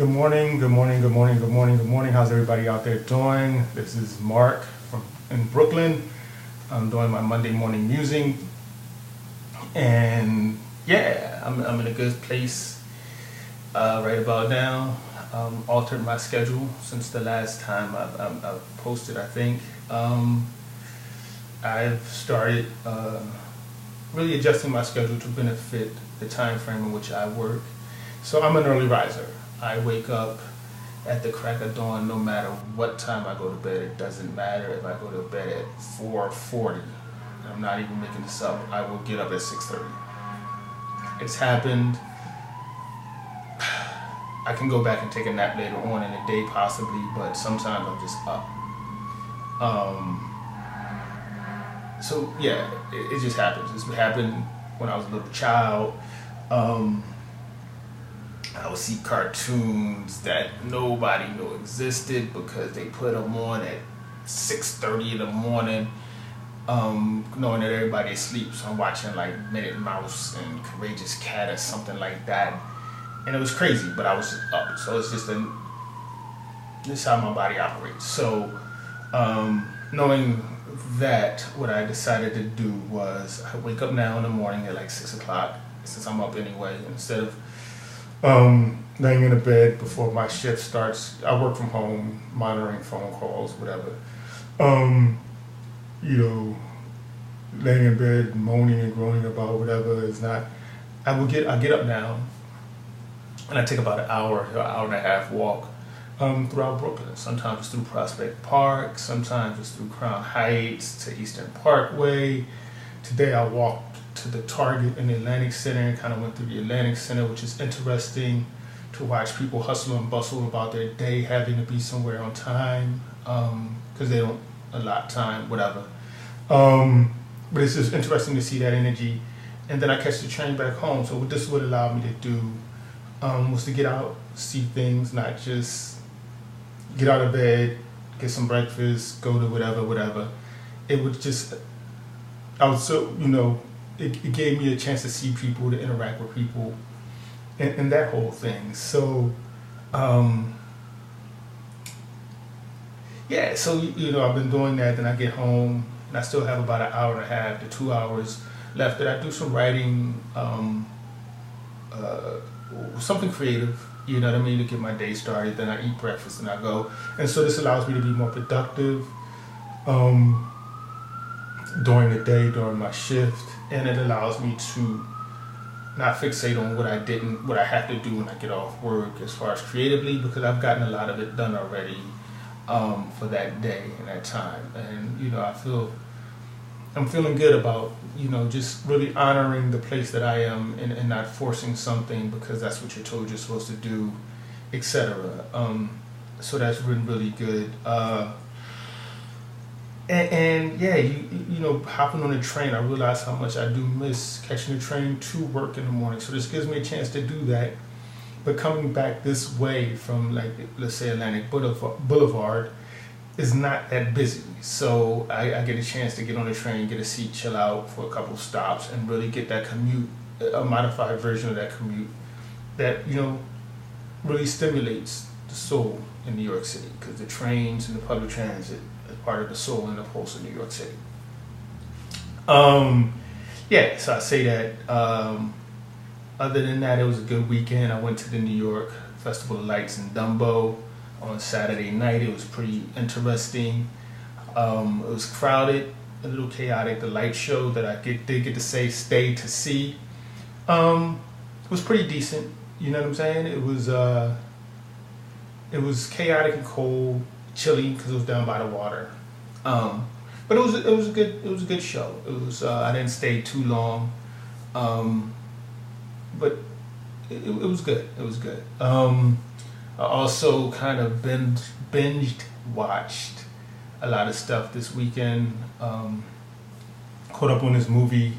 Good morning, good morning, good morning, good morning, good morning. How's everybody out there doing? This is Mark in Brooklyn. I'm doing my Monday morning musing, and yeah, I'm in a good place right about now. Altered my schedule since the last time I've posted. I think I've started really adjusting my schedule to benefit the time frame in which I work. So I'm an early riser. I wake up at the crack of dawn no matter what time I go to bed. It doesn't matter if I go to bed at 4:40. I'm not even making this up. I will get up at 6:30. It's happened. I can go back and take a nap later on in the day possibly, but sometimes I'm just up. So yeah, it just happens. It's happened when I was a little child. I would see cartoons that nobody knew existed because they put them on at 6:30 in the morning, knowing that everybody sleeps. So I'm watching like Minute Mouse and Courageous Cat or something like that, and it was crazy. But I was just up, so it's just this is how my body operates. So knowing that, what I decided to do was I wake up now in the morning at like 6 o'clock, since I'm up anyway, instead of laying in the bed before my shift starts. I work from home, monitoring phone calls, whatever. Laying in bed, moaning and groaning about whatever is not. I get up now, and I take about an hour and a half walk throughout Brooklyn. Sometimes it's through Prospect Park, sometimes it's through Crown Heights to Eastern Parkway. Today I walked to the Target in the Atlantic Center and kind of went through the Atlantic Center, which is interesting to watch people hustle and bustle about their day, having to be somewhere on time because they don't allot time, whatever. But it's just interesting to see that energy. And then I catch the train back home. So what this would allow me to do was to get out, see things, not just get out of bed, get some breakfast, go to whatever. It would just, it gave me a chance to see people, to interact with people, and that whole thing. So, I've been doing that. Then I get home, and I still have about an hour and a half to 2 hours left. That I do some writing, something creative. You know what I mean, to get my day started. Then I eat breakfast and I go. And so this allows me to be more productive during the day, during my shift. And it allows me to not fixate on what I have to do when I get off work as far as creatively, because I've gotten a lot of it done already for that day and that time. And, I'm feeling good about, just really honoring the place that I am and not forcing something because that's what you're told you're supposed to do, etc. So that's been really good. Hopping on the train, I realize how much I do miss catching the train to work in the morning. So this gives me a chance to do that. But coming back this way from, like, let's say Atlantic Boulevard is not that busy. So I get a chance to get on the train, get a seat, chill out for a couple of stops, and really get that commute, a modified version of that commute that, really stimulates the soul in New York City, because the trains and the public transit is part of the soul and the pulse of New York City. So I say that. Other than that, it was a good weekend. I went to the New York Festival of Lights in Dumbo on Saturday night. It was pretty interesting. It was crowded, a little chaotic. The light show that I did get to stay to see was pretty decent. You know what I'm saying? It was chaotic and cold, chilly because it was down by the water. But it was a good show. It was I didn't stay too long, but it was good. It was good. I also kind of binged watched a lot of stuff this weekend. Caught up on this movie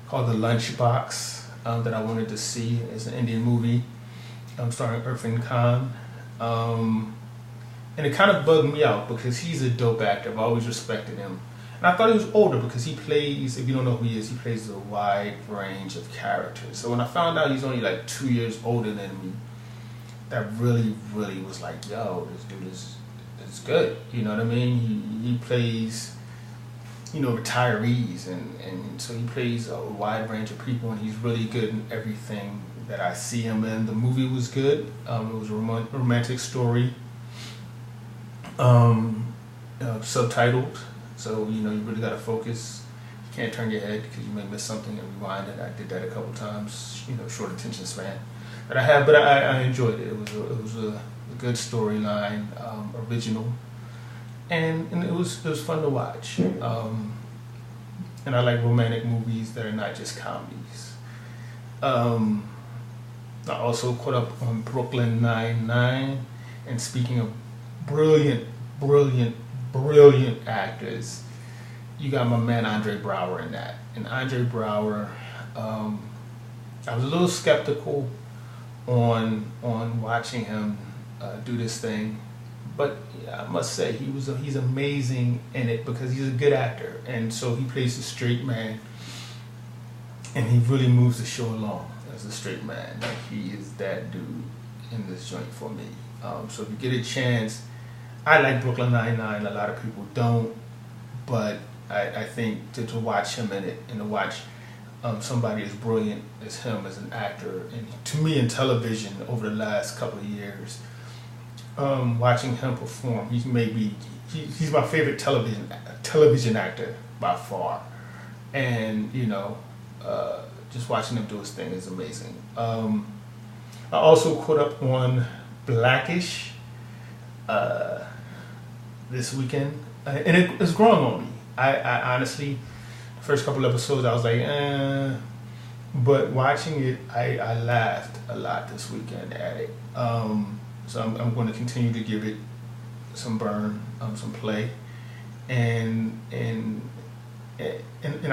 called The Lunchbox that I wanted to see. It's an Indian movie starring Irfan Khan. And it kind of bugged me out because he's a dope actor. I've always respected him. And I thought he was older because he plays, if you don't know who he is, he plays a wide range of characters. So when I found out he's only like 2 years older than me, that really, really was like, yo, this dude is good. You know what I mean? He plays, retirees, and so he plays a wide range of people, and he's really good in everything that I see him in. The movie was good. It was a romantic story, subtitled, so you really got to focus. You can't turn your head because you may miss something and rewind it. I did that a couple times. Short attention span that I have, but I enjoyed it. It was a good storyline, original, and it was fun to watch. And I like romantic movies that are not just comedies. I also caught up on Brooklyn Nine-Nine, and speaking of brilliant, brilliant, brilliant actors, you got my man Andre Braugher in that. And Andre Braugher, I was a little skeptical on watching him do this thing, but I must say he's amazing in it because he's a good actor, and so he plays a straight man, and he really moves the show along as a straight man. Like, he is that dude in this joint for me. So if you get a chance, I like Brooklyn Nine-Nine. A lot of people don't, but I think to watch him in it and to watch somebody as brilliant as him as an actor, and to me in television over the last couple of years, watching him perform, he's my favorite television actor by far, and just watching him do his thing is amazing. I also caught up on Blackish this weekend, and it's growing on me. I honestly, the first couple episodes I was like, but watching it, I laughed a lot this weekend at it. So I'm going to continue to give it some burn, some play, and I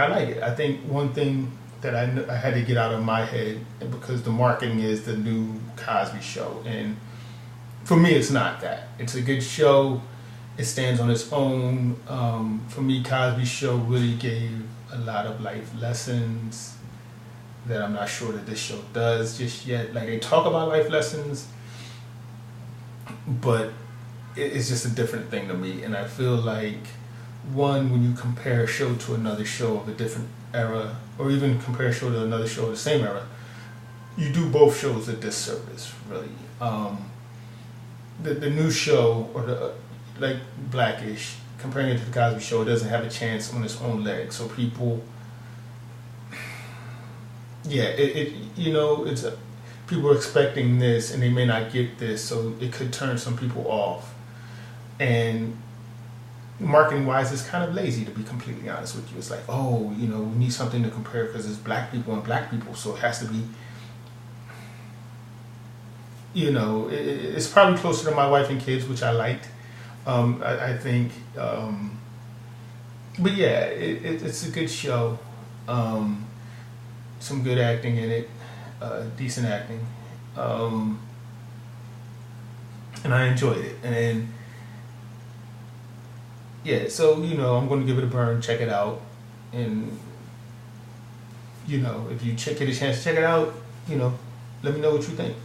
like it. I think one thing that I had to get out of my head, because the marketing is the new Cosby Show, and for me it's not that. It's a good show. It stands on its own. For me, Cosby Show really gave a lot of life lessons that I'm not sure that this show does just yet. Like, they talk about life lessons, but it's just a different thing to me. And I feel like, one, when you compare a show to another show of a different era, or even compare a show to another show of the same era, you do both shows a disservice, really. The new show, or like Blackish, comparing it to the Cosby Show, it doesn't have a chance on its own legs. So people, it's people are expecting this, and they may not get this, so it could turn some people off. And marketing wise, it's kind of lazy, to be completely honest with you. It's like, we need something to compare because it's black people and black people, so it has to be, it's probably closer to My Wife and Kids, which I liked. I think, but yeah, it's a good show. Some good acting in it, decent acting, and I enjoyed it. And yeah, so I'm going to give it a burn. Check it out, and if you get a chance to check it out, let me know what you think.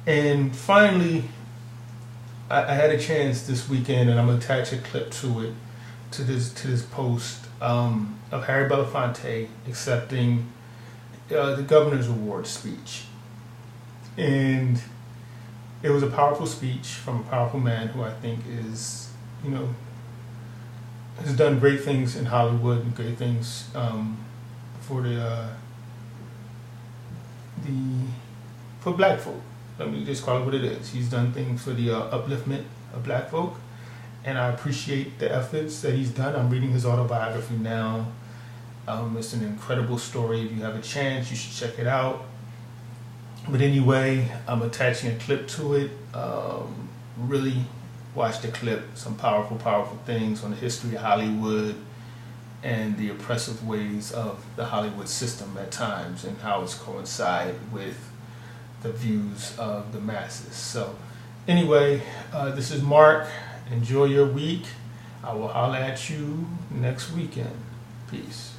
And finally, I had a chance this weekend, and I'm gonna attach a clip to it, to this post of Harry Belafonte accepting the Governor's Award speech, and it was a powerful speech from a powerful man who I think is, has done great things in Hollywood and great things for for black folk. Let me just call it what it is. He's done things for the upliftment of black folk, and I appreciate the efforts that he's done. I'm reading his autobiography now. It's an incredible story. If you have a chance, you should check it out. But anyway, I'm attaching a clip to it. Really watch the clip. Some powerful, powerful things on the history of Hollywood and the oppressive ways of the Hollywood system at times, and how it's coincided with the views of the masses. So anyway, this is Mark. Enjoy your week. I will holler at you next weekend. Peace.